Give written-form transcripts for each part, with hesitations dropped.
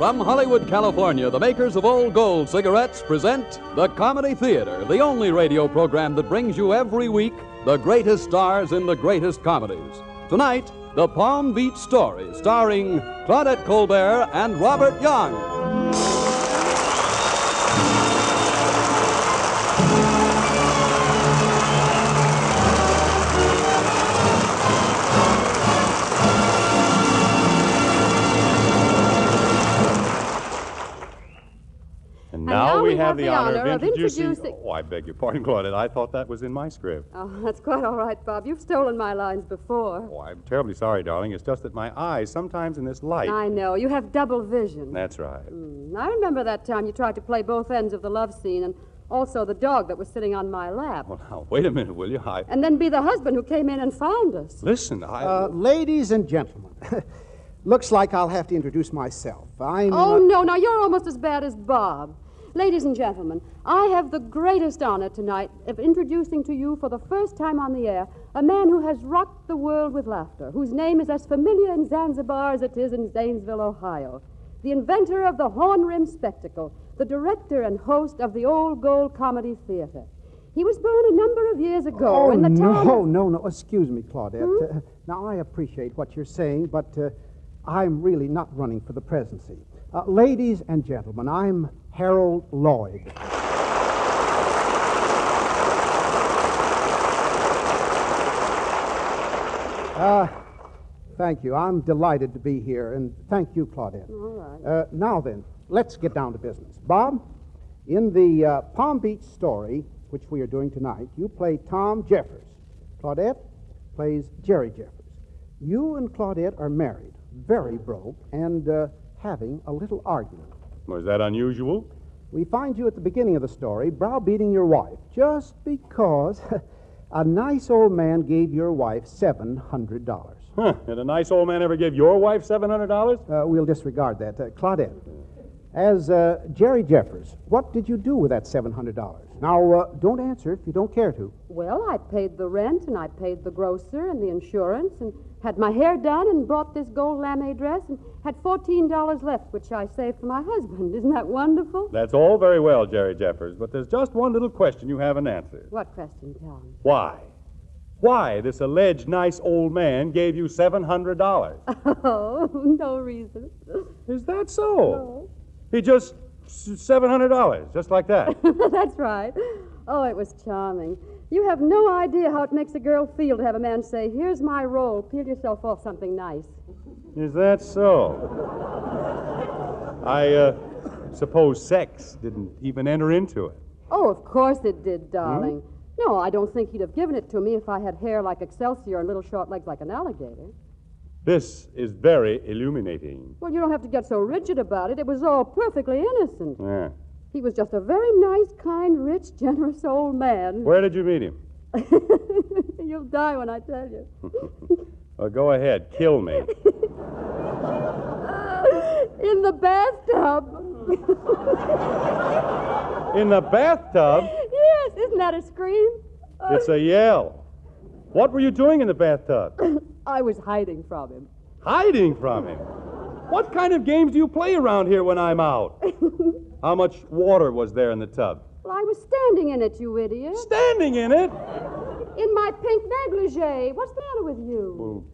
From Hollywood, California, the makers of Old Gold cigarettes present The Comedy Theater, the only radio program that brings you every week the greatest stars in the greatest comedies. Tonight, The Palm Beach Story, starring Claudette Colbert and Robert Young. Now we have the honor of introducing... Oh, I beg your pardon, Claudette. I thought that was in my script. Oh, that's quite all right, Bob. You've stolen my lines before. Oh, I'm terribly sorry, darling. It's just that my eyes, sometimes in this light... I know. You have double vision. That's right. I remember that time you tried to play both ends of the love scene and also the dog that was sitting on my lap. Well, now, wait a minute, will you? And then be the husband who came in and found us. Listen, Ladies and gentlemen, looks like I'll have to introduce myself. Oh, no, now you're almost as bad as Bob. Ladies and gentlemen, I have the greatest honor tonight of introducing to you for the first time on the air a man who has rocked the world with laughter, whose name is as familiar in Zanzibar as it is in Zanesville, Ohio. The inventor of the horn-rimmed spectacle, the director and host of the Old Gold Comedy Theater. He was born a number of years ago in the town... No. Excuse me, Claudette. Now, I appreciate what you're saying, but I'm really not running for the presidency. Ladies and gentlemen, I'm Harold Lloyd. Thank you. I'm delighted to be here, and thank you, Claudette. All right. Now then, let's get down to business. Bob, in the Palm Beach Story, which we are doing tonight, you play Tom Jeffers. Claudette plays Jerry Jeffers. You and Claudette are married, very broke, and having a little argument. Was that unusual? We find you at the beginning of the story browbeating your wife just because a nice old man gave your wife $700. Huh. Did a nice old man ever give your wife $700? We'll disregard that. Claudette, as Jerry Jeffers, what did you do with that $700? Now, don't answer if you don't care to. Well, I paid the rent, and I paid the grocer and the insurance, and had my hair done, and bought this gold lame dress, and had $14 left, which I saved for my husband. Isn't that wonderful? That's all very well, Jerry Jeffers, but there's just one little question you haven't answered. What question, Tom? Why? Why this alleged nice old man gave you $700? Oh, no reason. Is that so? No. He just... $700, just like that. That's right. Oh, it was charming. You have no idea how it makes a girl feel to have a man say, "Here's my roll, peel yourself off something nice." Is that so? I suppose sex didn't even enter into it. Oh, of course it did, darling. No, I don't think he'd have given it to me if I had hair like Excelsior and little short legs like an alligator. This is very illuminating. Well, you don't have to get so rigid about it. It was all perfectly innocent. Yeah. He was just a very nice, kind, rich, generous old man. Where did you meet him? You'll die when I tell you. Well, go ahead. Kill me. In the bathtub. In the bathtub? Yes, isn't that a scream? It's a yell. What were you doing in the bathtub? I was hiding from him. Hiding from him? What kind of games do you play around here when I'm out? How much water was there in the tub? Well, I was standing in it, you idiot. Standing in it? In my pink negligee. What's the matter with you? Well,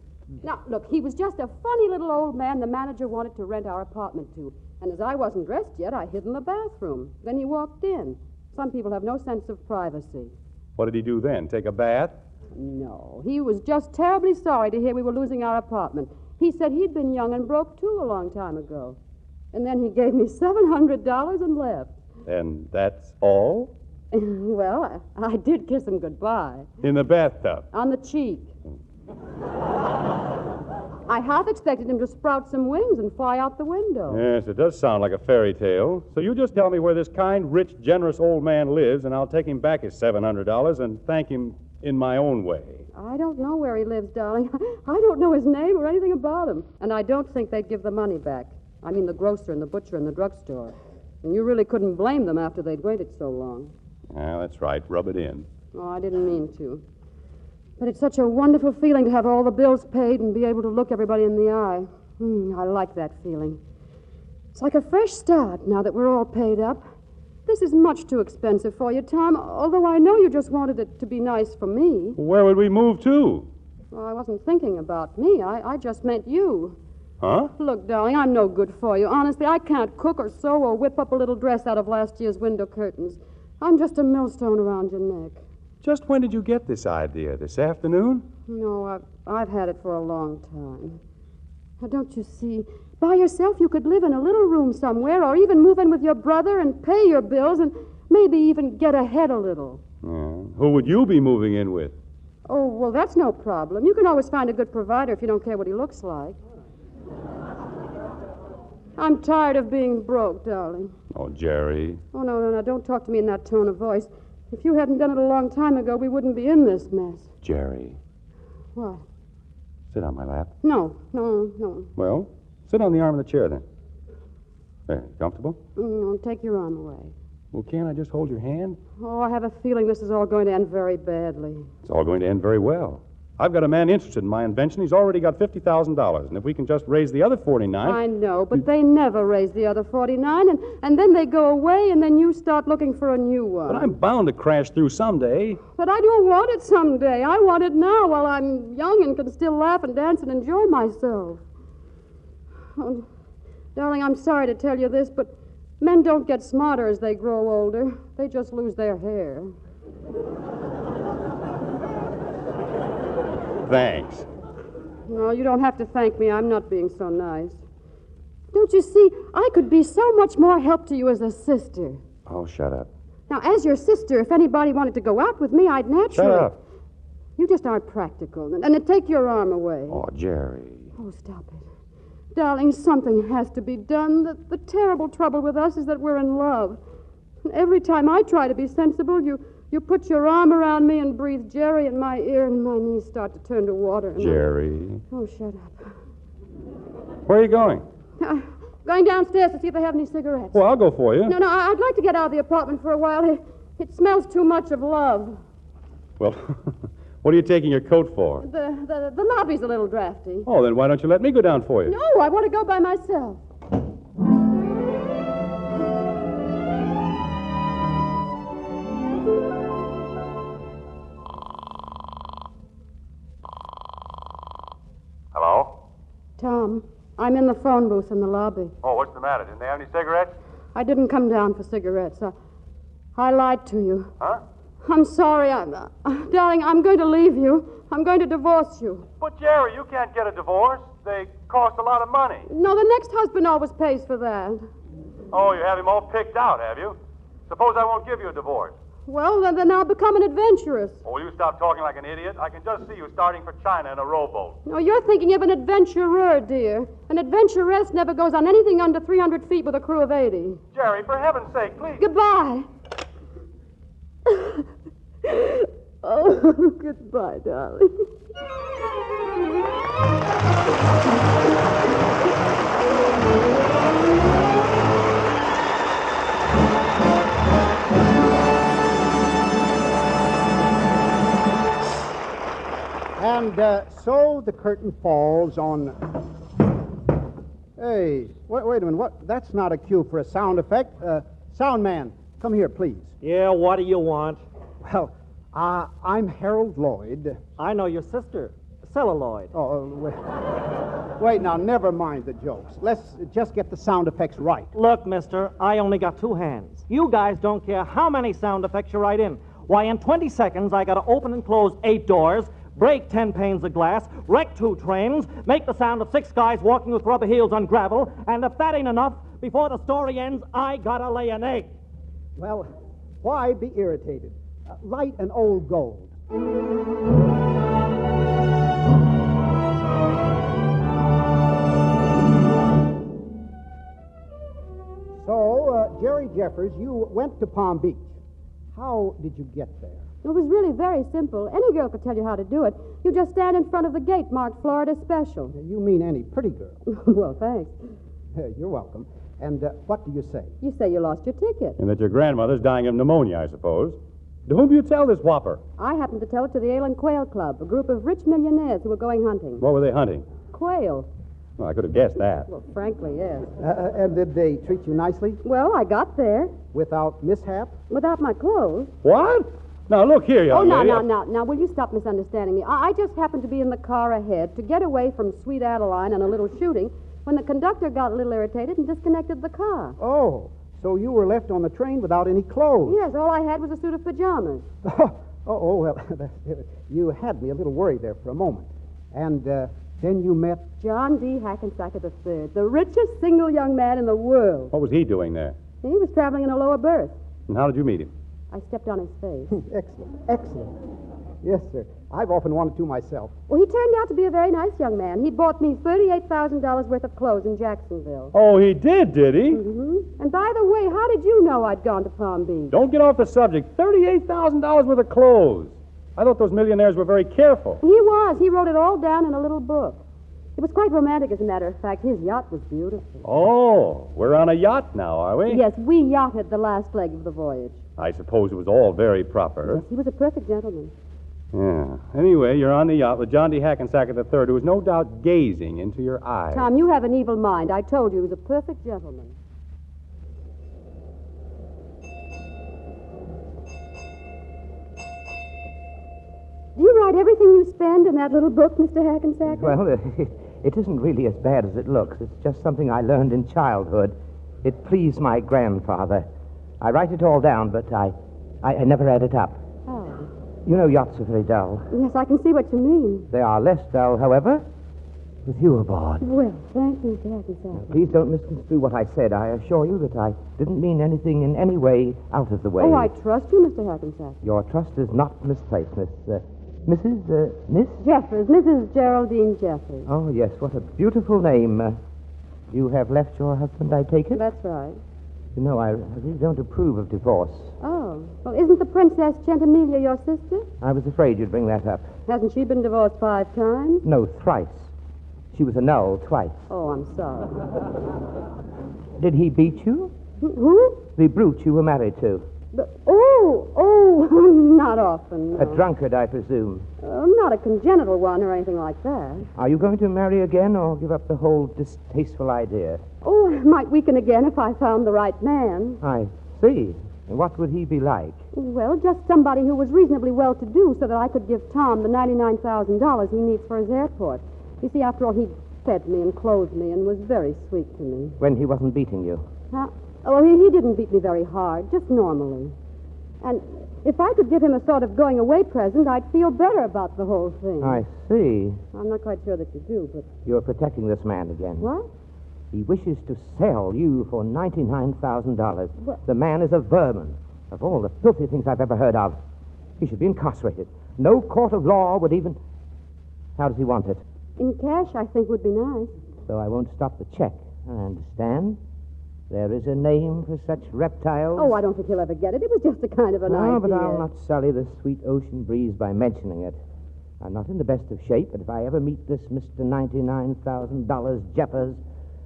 now, look, he was just a funny little old man the manager wanted to rent our apartment to. And as I wasn't dressed yet, I hid in the bathroom. Then he walked in. Some people have no sense of privacy. what did he do then? Take a bath? No, he was just terribly sorry to hear we were losing our apartment. He said he'd been young and broke, too, a long time ago. And then he gave me $700 and left. And that's all? Well, I did kiss him goodbye. In the bathtub? On the cheek. I half expected him to sprout some wings and fly out the window. Yes, it does sound like a fairy tale. So you just tell me where this kind, rich, generous old man lives, and I'll take him back his $700 and thank him in my own way. I don't know where he lives, darling. I don't know his name or anything about him. And I don't think they'd give the money back. I mean the grocer and the butcher and the drugstore. And you really couldn't blame them after they'd waited so long. Yeah, that's right. Rub it in. Oh, I didn't mean to. But it's such a wonderful feeling to have all the bills paid and be able to look everybody in the eye. I like that feeling. It's like a fresh start now that we're all paid up. This is much too expensive for you, Tom, although I know you just wanted it to be nice for me. Where would we move to? Well, I wasn't thinking about me. I just meant you. Huh? Look, darling, I'm no good for you. Honestly, I can't cook or sew or whip up a little dress out of last year's window curtains. I'm just a millstone around your neck. Just when did you get this idea? This afternoon? No, I've had it for a long time. Now, don't you see? By yourself, you could live in a little room somewhere or even move in with your brother and pay your bills and maybe even get ahead a little. Yeah. Who would you be moving in with? Oh, well, that's no problem. You can always find a good provider if you don't care what he looks like. I'm tired of being broke, darling. Oh, Jerry. Oh, no, don't talk to me in that tone of voice. If you hadn't done it a long time ago, we wouldn't be in this mess. Jerry. What? Sit on my lap. No. Well, sit on the arm of the chair, then. There, comfortable? No, take your arm away. Well, can't I just hold your hand? Oh, I have a feeling this is all going to end very badly. It's all going to end very well. I've got a man interested in my invention. He's already got $50,000, and if we can just raise the other 49... I know, but they never raise the other 49, and then they go away, and then you start looking for a new one. But I'm bound to crash through someday. But I don't want it someday. I want it now while I'm young and can still laugh and dance and enjoy myself. Oh, darling, I'm sorry to tell you this, but men don't get smarter as they grow older. They just lose their hair. Thanks. No, you don't have to thank me. I'm not being so nice. Don't you see, I could be so much more help to you as a sister. Oh, shut up. Now, as your sister, if anybody wanted to go out with me, I'd naturally... Shut up. You just aren't practical. And take your arm away. Oh, Jerry. Oh, stop it. Darling, something has to be done. The terrible trouble with us is that we're in love. And every time I try to be sensible, you put your arm around me and breathe Jerry in my ear, and my knees start to turn to water. And Jerry. Oh, shut up. Where are you going? Going downstairs to see if they have any cigarettes. Well, I'll go for you. No, I'd like to get out of the apartment for a while. It smells too much of love. Well, what are you taking your coat for? The lobby's a little drafty. Oh, then why don't you let me go down for you? No, I want to go by myself. Hello? Tom, I'm in the phone booth in the lobby. Oh, what's the matter? Didn't they have any cigarettes? I didn't come down for cigarettes. I lied to you. Huh? I'm sorry. Darling, I'm going to leave you. I'm going to divorce you. But, Jerry, you can't get a divorce. They cost a lot of money. No, the next husband always pays for that. Oh, you have him all picked out, have you? Suppose I won't give you a divorce. Well, then I'll become an adventuress. Oh, will you stop talking like an idiot? I can just see you starting for China in a rowboat. No, you're thinking of an adventurer, dear. An adventuress never goes on anything under 300 feet with a crew of 80. Jerry, for heaven's sake, please. Goodbye. Oh, goodbye, darling. And so the curtain falls on... Hey, wait a minute. What? That's not a cue for a sound effect. Sound man, come here, please. Yeah, what do you want? Well, I'm Harold Lloyd. I know your sister, Celluloid. Wait now, never mind the jokes. Let's just get the sound effects right. Look, mister, I only got 2 hands. You guys don't care how many sound effects you write in. Why, in 20 seconds, I got to open and close 8 doors, break 10 panes of glass, wreck 2 trains, make the sound of 6 guys walking with rubber heels on gravel, and if that ain't enough, before the story ends, I gotta lay an egg. Well, why be irritated? Light an old gold. So, Jerry Jeffers, you went to Palm Beach. How did you get there? It was really very simple. Any girl could tell you how to do it. You just stand in front of the gate marked Florida Special. You mean any pretty girl? Well, thanks. You're welcome. And what do you say? You say you lost your ticket. And that your grandmother's dying of pneumonia, I suppose. To whom do you tell this whopper? I happened to tell it to the Ale and Quail Club, a group of rich millionaires who were going hunting. What were they hunting? Quail. Well, I could have guessed that. Well, frankly, yes. And did they treat you nicely? Well, I got there Without mishap? without my clothes. What? Now, look here, young lady. Now, will you stop misunderstanding me? I just happened to be in the car ahead to get away from Sweet Adeline and a little shooting when the conductor got a little irritated and disconnected the car. Oh, so you were left on the train without any clothes? Yes, all I had was a suit of pajamas. Well, you had me a little worried there for a moment. And then you met... John D. Hackensacker III, the richest single young man in the world. What was he doing there? He was traveling in a lower berth. And how did you meet him? I stepped on his face. Excellent. Yes, sir. I've often wanted to myself. Well, he turned out to be a very nice young man. He bought me $38,000 worth of clothes in Jacksonville. Oh, he did he? Mm-hmm. And by the way, how did you know I'd gone to Palm Beach? Don't get off the subject. $38,000 worth of clothes. I thought those millionaires were very careful. He was. He wrote it all down in a little book. It was quite romantic, as a matter of fact. His yacht was beautiful. Oh, we're on a yacht now, are we? Yes, we yachted the last leg of the voyage. I suppose it was all very proper. Yes, he was a perfect gentleman. Yeah. Anyway, you're on the yacht with John D. Hackensacker III, who was no doubt gazing into your eyes. Tom, you have an evil mind. I told you he was a perfect gentleman. Do you write everything you spend in that little book, Mr. Hackensacker? Well, it isn't really as bad as it looks. It's just something I learned in childhood. It pleased my grandfather. I write it all down, but I never add it up. Oh. You know yachts are very dull. Yes, I can see what you mean. They are less dull, however, with you aboard. Well, thank you, Mr. Hackensacker. Please don't misconstrue what I said. I assure you that I didn't mean anything in any way out of the way. Oh, I trust you, Mr. Hackensacker. Your trust is not misplaced, Miss Jeffers, Mrs. Geraldine Jeffers. Oh, yes, what a beautiful name. You have left your husband, I take it? That's right. You know, I really don't approve of divorce. Oh, well, isn't the Princess Centimiglia your sister? I was afraid you'd bring that up. Hasn't she been divorced 5 times? No, thrice. She was annulled twice. Oh, I'm sorry. Did he beat you? Who? The brute you were married to. Not often. No. A drunkard, I presume. Not a congenital one or anything like that. Are you going to marry again or give up the whole distasteful idea? Oh, I might weaken again if I found the right man. I see. And what would he be like? Well, just somebody who was reasonably well-to-do so that I could give Tom the $99,000 he needs for his airport. You see, after all, he fed me and clothed me and was very sweet to me. When he wasn't beating you? Oh, he didn't beat me very hard, just normally. And if I could give him a sort of going-away present, I'd feel better about the whole thing. I see. I'm not quite sure that you do, but... You're protecting this man again. What? He wishes to sell you for $99,000. What? The man is a vermin. Of all the filthy things I've ever heard of, he should be incarcerated. No court of law would even... How does he want it? In cash, I think, would be nice. So I won't stop the check. I understand. There is a name for such reptiles. Oh, I don't think he'll ever get it. It was just a kind of an idea. No, but I'll not sully the sweet ocean breeze by mentioning it. I'm not in the best of shape, but if I ever meet this Mr. $99,000 Jeffers,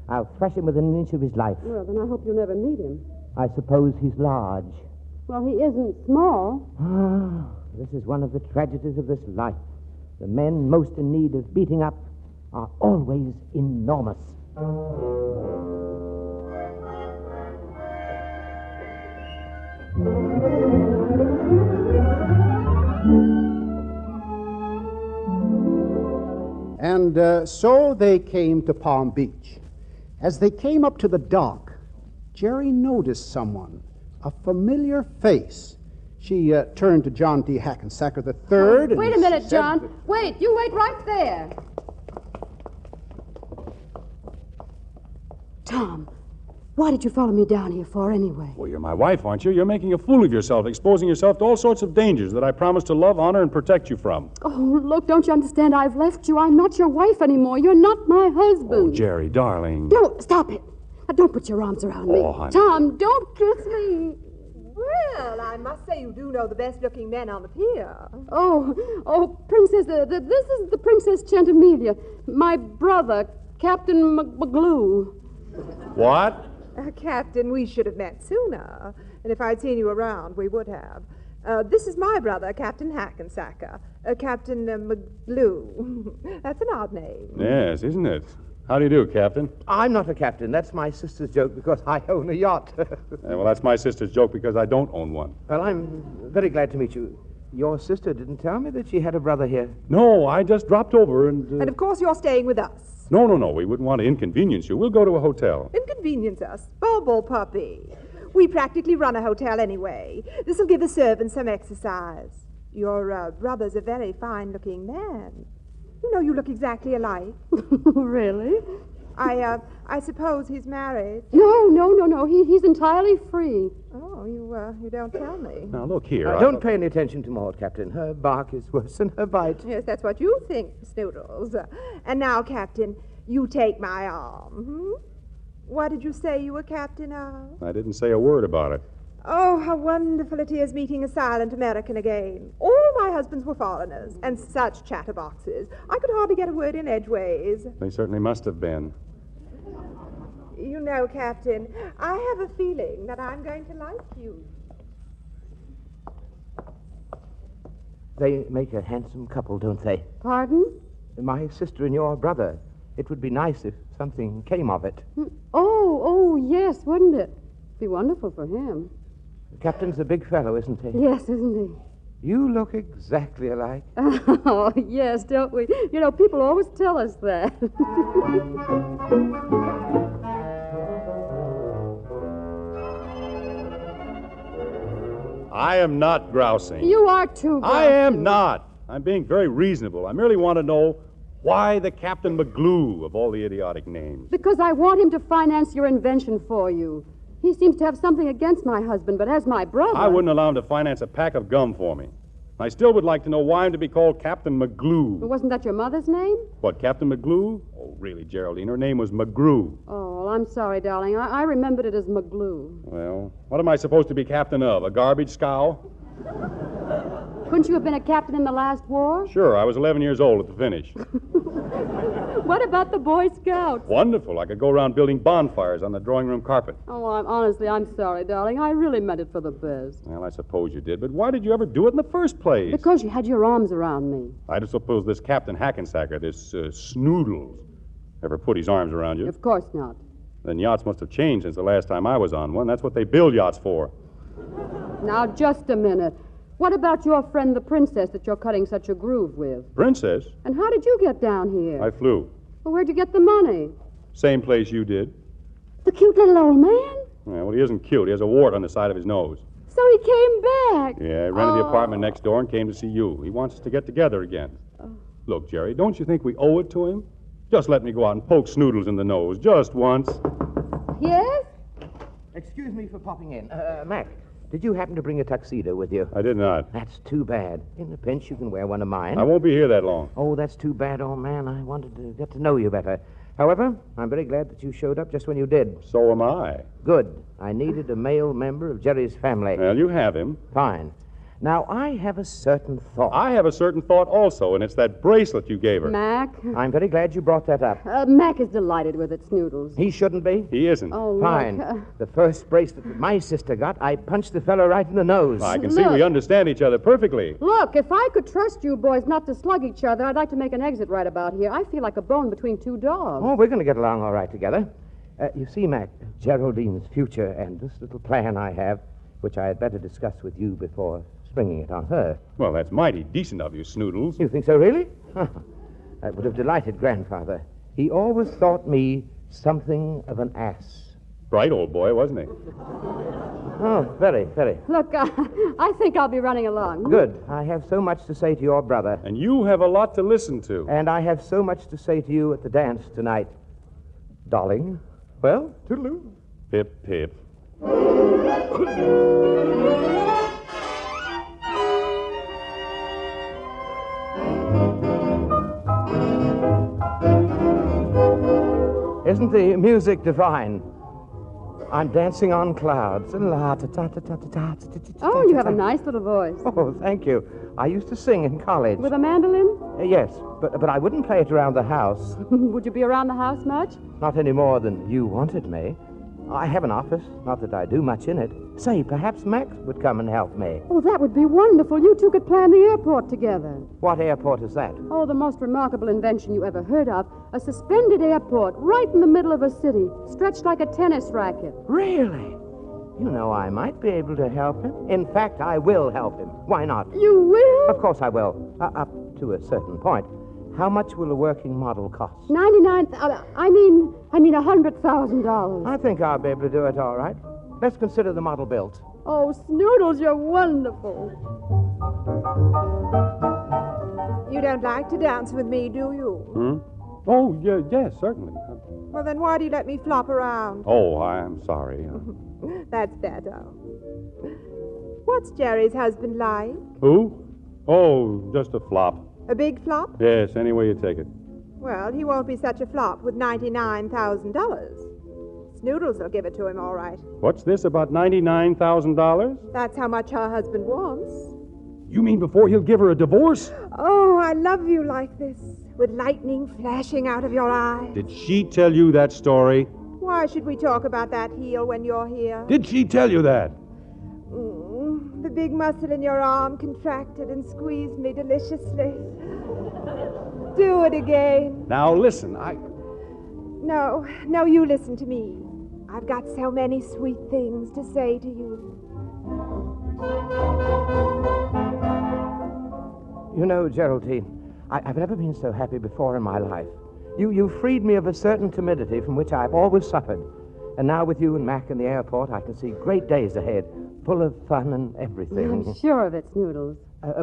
I'll thrash him within an inch of his life. Well, then I hope you'll never meet him. I suppose he's large. Well, he isn't small. Ah, this is one of the tragedies of this life. The men most in need of beating up are always enormous. And so they came to Palm Beach. As they came up to the dock, Jerry noticed someone, a familiar face. She turned to John D. Hackensacker III. and Wait a minute, said John. that- Wait, you wait right there. Tom, why did you follow me down here for anyway? Well, you're my wife, aren't you? You're making a fool of yourself, exposing yourself to all sorts of dangers that I promised to love, honor, and protect you from. Oh, look, don't you understand? I've left you. I'm not your wife anymore. You're not my husband. Oh, Jerry, darling. No, stop it. Don't put your arms around me. Oh, honey. Tom, don't kiss me. Well, I must say you do know the best-looking men on the pier. Oh, Princess, this is the Princess Centimiglia. My brother, Captain McGlue. What? Captain, we should have met sooner. And if I'd seen you around, we would have. This is my brother, Captain Hackensacker. Captain McGlue. That's an odd name. Yes, isn't it? How do you do, Captain? I'm not a captain. That's my sister's joke because I own a yacht. Well, that's my sister's joke because I don't own one. Well, I'm very glad to meet you. Your sister didn't tell me that she had a brother here. No, I just dropped over and... And of course you're staying with us. No. We wouldn't want to inconvenience you. We'll go to a hotel. Inconvenience us. Bobo puppy. We practically run a hotel anyway. This'll give the servants some exercise. Your brother's a very fine-looking man. You know, you look exactly alike. Really? I suppose he's married. No. He's entirely free. Oh, you don't tell me. Now, look here. Don't pay any attention to Maud, Captain. Her bark is worse than her bite. Yes, that's what you think, Snoodles. And now, Captain, you take my arm. What did you say you were captain of? I didn't say a word about it. Oh, how wonderful it is meeting a silent American again. All my husbands were foreigners, and such chatterboxes. I could hardly get a word in edgeways. They certainly must have been. You know, Captain, I have a feeling that I'm going to like you. They make a handsome couple, don't they? Pardon? My sister and your brother. It would be nice if something came of it. Oh, yes, wouldn't it? Be wonderful for him. The captain's a big fellow, isn't he? Yes, isn't he? You look exactly alike. Oh, yes, don't we? You know, people always tell us that. I am not grousing. You are too. I am not. I'm being very reasonable. I merely want to know why the Captain McGlue of all the idiotic names. Because I want him to finance your invention for you. He seems to have something against my husband, but as my brother... I wouldn't allow him to finance a pack of gum for me. I still would like to know why I'm to be called Captain McGlue. But wasn't that your mother's name? What, Captain McGlue? Oh, really, Geraldine, her name was McGrew. Oh, well, I'm sorry, darling. I remembered it as McGlue. Well, what am I supposed to be captain of? A garbage scow? Couldn't you have been a captain in the last war? Sure, I was 11 years old at the finish. What about the Boy Scouts? Wonderful. I could go around building bonfires on the drawing room carpet. Oh, I'm sorry, darling. I really meant it for the best. Well, I suppose you did, but why did you ever do it in the first place? Because you had your arms around me. I just suppose this Captain Hackensacker, this Snoodles, ever put his arms around you. Of course not. Then yachts must have changed since the last time I was on one. That's what they build yachts for. Now, just a minute. What about your friend, the princess, that you're cutting such a groove with? Princess? And how did you get down here? I flew. Well, where'd you get the money? Same place you did. The cute little old man? Yeah, well, he isn't cute. He has a wart on the side of his nose. So he came back. Yeah, he rented the apartment next door and came to see you. He wants us to get together again. Look, Jerry, don't you think we owe it to him? Just let me go out and poke Snoodles in the nose, just once. Yes? Excuse me for popping in. Mac, did you happen to bring a tuxedo with you? I did not. That's too bad. In the pinch, you can wear one of mine. I won't be here that long. Oh, that's too bad, old man. I wanted to get to know you better. However, I'm very glad that you showed up just when you did. So am I. Good. I needed a male member of Jerry's family. Well, you have him. Fine. Now, I have a certain thought. I have a certain thought also, and it's that bracelet you gave her. Mac? I'm very glad you brought that up. Mac is delighted with it, Snoodles. He shouldn't be. He isn't. Oh, Fine. look, The first bracelet that my sister got, I punched the fellow right in the nose. I can see Look. we understand each other perfectly. Look, if I could trust you boys not to slug each other, I'd like to make an exit right about here. I feel like a bone between two dogs. Oh, we're going to get along all right together. You see, Mac, Geraldine's future and this little plan I have, which I had better discuss with you before springing it on her. Well, that's mighty decent of you, Snoodles. You think so, really? That would have delighted Grandfather. He always thought me something of an ass. Bright old boy, wasn't he? Oh, very, very. Look, I think I'll be running along. Good. I have so much to say to your brother. And you have a lot to listen to. And I have so much to say to you at the dance tonight. Darling. Well, toodaloo. Pip, pip. Isn't the music divine? I'm dancing on clouds. Oh, you have a nice little voice. Oh, thank you. I used to sing in college. With a mandolin? Yes, but I wouldn't play it around the house. Would you be around the house much? Not any more than you wanted me. I have an office. Not that I do much in it. Say, perhaps Max would come and help me. Oh, that would be wonderful. You two could plan the airport together. What airport is that? Oh, the most remarkable invention you ever heard of. A suspended airport right in the middle of a city, stretched like a tennis racket. Really? You know, I might be able to help him. In fact, I will help him. Why not? You will? Of course I will. Up to a certain point. How much will a working model cost? I mean $100,000. I think I'll be able to do it all right. Let's consider the model built. Oh, Snoodles, you're wonderful. You don't like to dance with me, do you? Oh, yeah, yes, certainly. Well, then why do you let me flop around? Oh, I'm sorry. That's better. What's Jerry's husband like? Who? Oh, just a flop. A big flop? Yes, any way you take it. Well, he won't be such a flop with $99,000. Snoodles will give it to him all right. What's this about $99,000? That's how much her husband wants. You mean before he'll give her a divorce? Oh, I love you like this, with lightning flashing out of your eyes. Did she tell you that story? Why should we talk about that heel when you're here? Did she tell you that? The big muscle in your arm contracted and squeezed me deliciously. Do it again. Now listen, No, you listen to me. I've got so many sweet things to say to you. You know, Geraldine, I've never been so happy before in my life. You freed me of a certain timidity from which I've always suffered. And now with you and Mac in the airport, I can see great days ahead, full of fun and everything. I'm sure of it, Snoodles.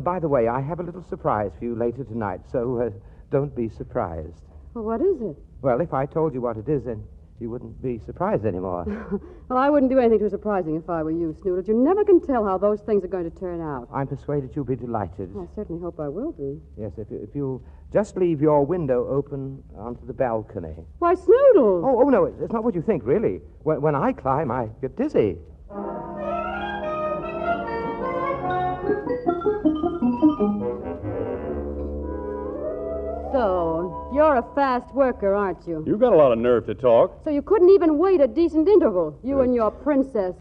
By the way, I have a little surprise for you later tonight, so don't be surprised. Well, what is it? Well, if I told you what it is, then you wouldn't be surprised anymore. Well, I wouldn't do anything too surprising if I were you, Snoodles. You never can tell how those things are going to turn out. I'm persuaded you'll be delighted. I certainly hope I will be. Yes, if you'll just leave your window open onto the balcony. Why, Snoodles! Oh, no, it's not what you think, really. When I climb, I get dizzy. So, you're a fast worker, aren't you? you got a lot of nerve to talk. So you couldn't even wait a decent interval, you and your princess.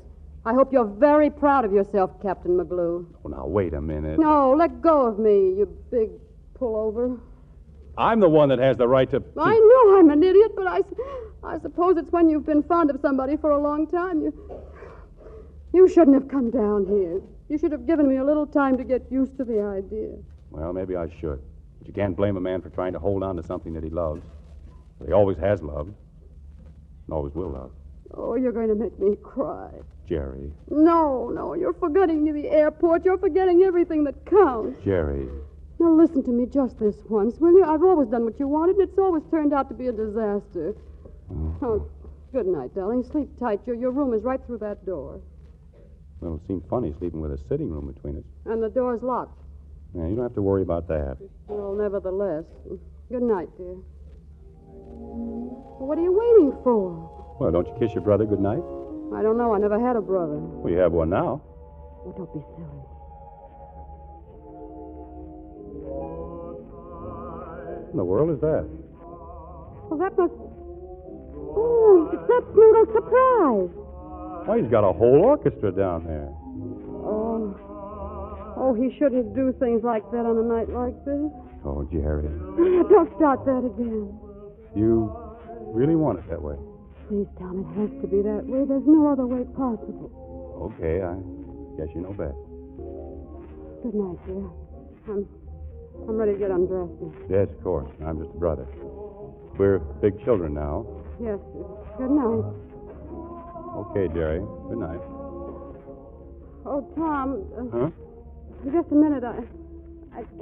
I hope you're very proud of yourself, Captain McGlue. Oh, now, wait a minute. No, let go of me, you big pullover. I'm the one that has the right to... I know I'm an idiot, but I suppose it's when you've been fond of somebody for a long time. You shouldn't have come down here. You should have given me a little time to get used to the idea. Well, maybe I should. But you can't blame a man for trying to hold on to something that he loves. That he always has loved. And always will love. Oh, you're going to make me cry. Jerry. No, you're forgetting the airport. You're forgetting everything that counts. Jerry. Now, listen to me just this once, will you? I've always done what you wanted, and it's always turned out to be a disaster. Oh, good night, darling. Sleep tight. Your room is right through that door. Well, it seems funny sleeping with a sitting room between us. And the door's locked. Yeah, you don't have to worry about that. Well, nevertheless. Good night, dear. What are you waiting for? Well, don't you kiss your brother good night? I don't know. I never had a brother. Well, you have one now. Oh, don't be silly. What in the world is that? Well, that must... Oh, that's Noodle's surprise. Why, he's got a whole orchestra down there. Oh, he shouldn't do things like that on a night like this. Oh, Jerry. Don't start that again. You really want it that way? Please, Tom, it has to be that way. There's no other way possible. Okay, I guess you know best. Good night, dear. I'm ready to get undressed now. Yes, of course. I'm just a brother. We're big children now. Yes, good night. Okay, Jerry. Good night. Oh, Tom. Huh? Just a minute. I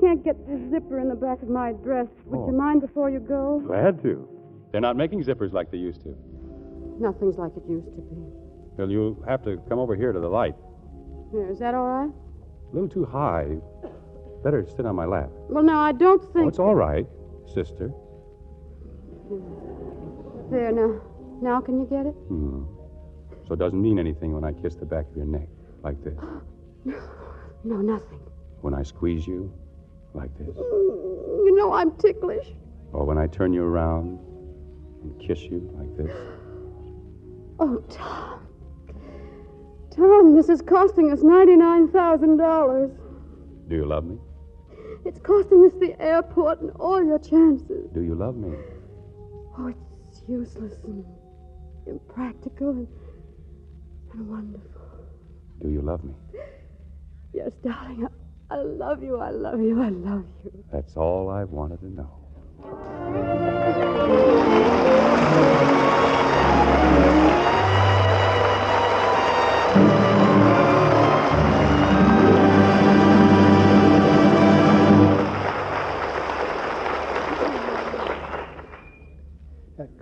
can't get this zipper in the back of my dress. Would you mind before you go? Glad to. They're not making zippers like they used to. Nothing's like it used to be. Well, you'll have to come over here to the light. Here, is that all right? A little too high. Better sit on my lap. Well, now, I don't think... Oh, it's all right, sister. There, now. Now can you get it? So it doesn't mean anything when I kiss the back of your neck, like this. No, nothing. When I squeeze you, like this. You know I'm ticklish. Or when I turn you around and kiss you, like this. Oh, Tom. Tom, this is costing us $99,000. Do you love me? It's costing us the airport and all your chances. Do you love me? Oh, it's useless and impractical and wonderful. Do you love me? Yes, darling, I love you, I love you, I love you. That's all I wanted to know.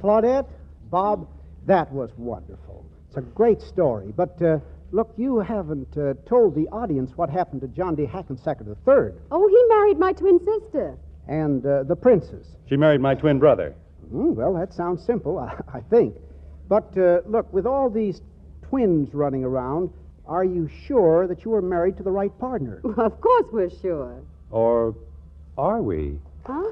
Claudette, Bob, that was wonderful. It's a great story. But, look, you haven't told the audience what happened to John D. Hackensacker III Oh, he married my twin sister. and the princess. She married my twin brother. Well, that sounds simple, I think. But, look, with all these twins running around, are you sure that you were married to the right partner? Of course we're sure. Or are we? Huh?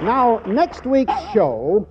Now, next week's show.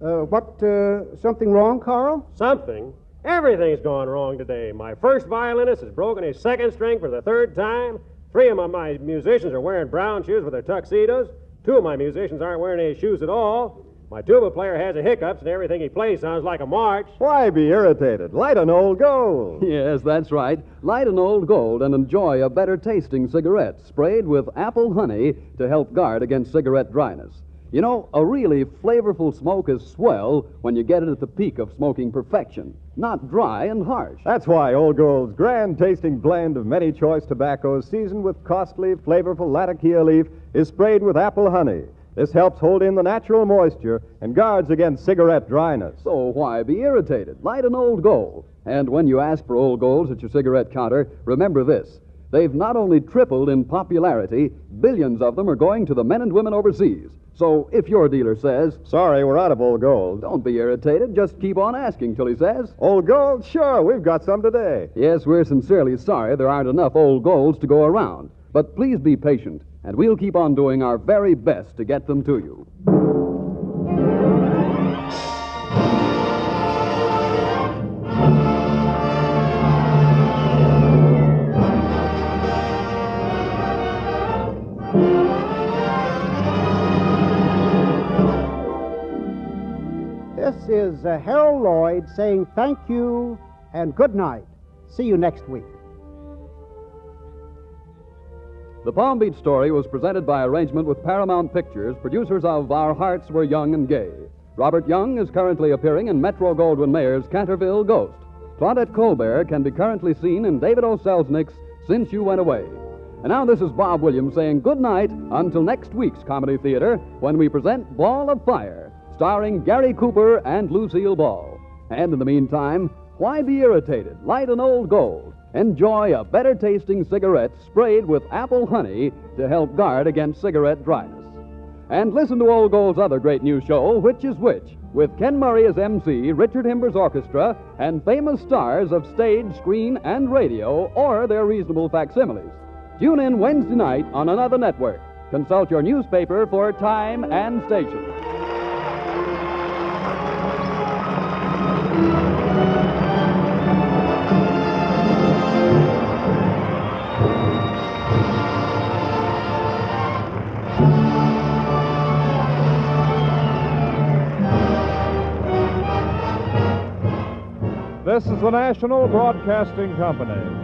Something wrong, Carl? Something? Everything's gone wrong today. My first violinist has broken his second string for the third time. 3 of my musicians are wearing brown shoes with their tuxedos. 2 of my musicians aren't wearing any shoes at all. My tuba player has the hiccups, and everything he plays sounds like a march. Why be irritated? Light an Old Gold. Yes, that's right. Light an Old Gold and enjoy a better tasting cigarette sprayed with apple honey to help guard against cigarette dryness. You know, a really flavorful smoke is swell when you get it at the peak of smoking perfection, not dry and harsh. That's why Old Gold's grand-tasting blend of many choice tobaccos seasoned with costly, flavorful Latakia leaf is sprayed with apple honey. This helps hold in the natural moisture and guards against cigarette dryness. So why be irritated? Light an Old Gold. And when you ask for Old Golds at your cigarette counter, remember this. They've not only tripled in popularity, billions of them are going to the men and women overseas. So if your dealer says, Sorry, we're out of Old Gold. don't be irritated, just keep on asking till he says, Old Gold? Sure, we've got some today. yes, we're sincerely sorry there aren't enough Old Golds to go around. But please be patient, and we'll keep on doing our very best to get them to you. This is Harold Lloyd saying thank you and good night. See you next week. The Palm Beach Story was presented by arrangement with Paramount Pictures, producers of Our Hearts Were Young and Gay. Robert Young is currently appearing in Metro-Goldwyn-Mayer's Canterville Ghost. Claudette Colbert can be currently seen in David O. Selznick's Since You Went Away. And now this is Bob Williams saying good night until next week's Comedy Theater when we present Ball of Fire, starring Gary Cooper and Lucille Ball. And in the meantime, why be irritated? Light an Old Gold. Enjoy a better-tasting cigarette sprayed with apple honey to help guard against cigarette dryness. And listen to Old Gold's other great new show, Which is Which, with Ken Murray as MC, Richard Himber's orchestra, and famous stars of stage, screen, and radio, or their reasonable facsimiles. Tune in Wednesday night on another network. Consult your newspaper for time and station. This is the National Broadcasting Company.